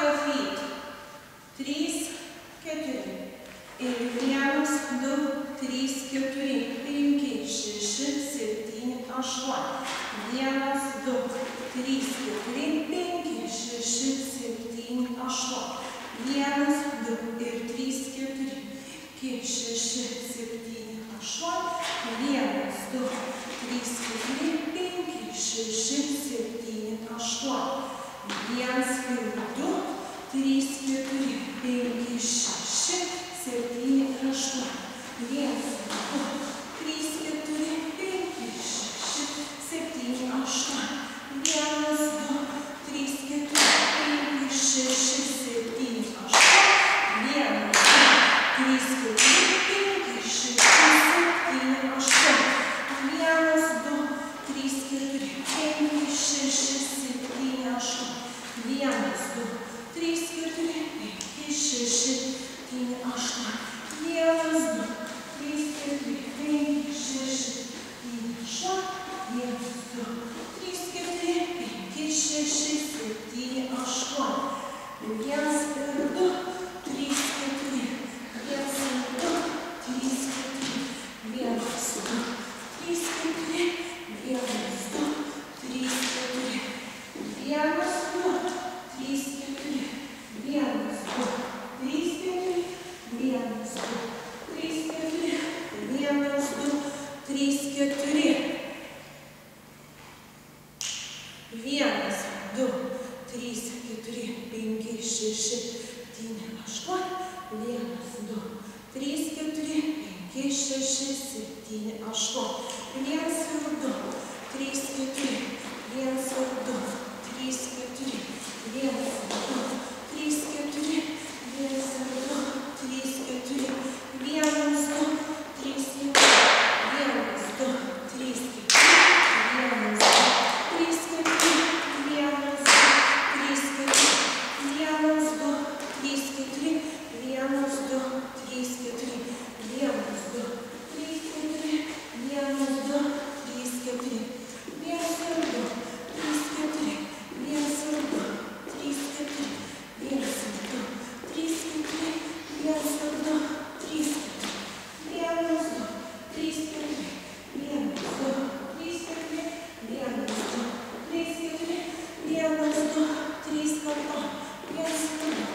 your feet. 3, 4. Ir 1, 2, 3, 4, 5, 6, 7, 8. 1, 2, 3, 4, 5, 6, 7, 8. 1, 2 ir 3, 4, 5, 6, 7, 8. 1, 2, 3, 4, 5, 6, 7, 8. 1 ir 2, 3, 4, 5, 6, 7, 8. 1, 2, 3, 4, 5, 6, 7, 8. 1, 2, 3, 4, 5, 6, 7, 8. 1, 2, 3, 4, 5, 6, 7, 8. 1, 2, 3, 4, 5, 6, 7, 8. 1, 2, 3, 4, 5, 6, 7, 8. 1, 2, 3, 4, 5, 6, 7, 8. 1, 2, 3, 4, 5, 6, 7, 8. 1 ir 2, 3, 4. 1, 2, 3, 4. 1, 2, 3, 4. 1, 2, 3, 4. 1, 2, 3, 4. 1, 2, 3, 4. 1, 2, 3, 4. 1, 2, 3, 4. 1, 2, 3, 4, 5, 6, 7, 8. 1, 2, 3, 4, 5, 6, 7, 8. 1 ir 2, 3, 4. 1 ir 2, 3, 4. 1 ir 2, 3, 4. 1 ir 2, 3, 4. 1, 2, 3, 4. 1, 2, 3, 4. 1, 2, 3, 4. 1, 2, 3, 4. 1, 2, 3, 4. 1, 2, 3, 4. 1, 2, 3, 4. 1, 2, 3, 4. 1, 2, 3, 4. 1, 2, 3, 4. 1, 2, 3, 4. 1, 2, 3, 4. 1, 2, 3, 4. 1, 2, 3, 4. 1, 2, 3 karto. 1, 2,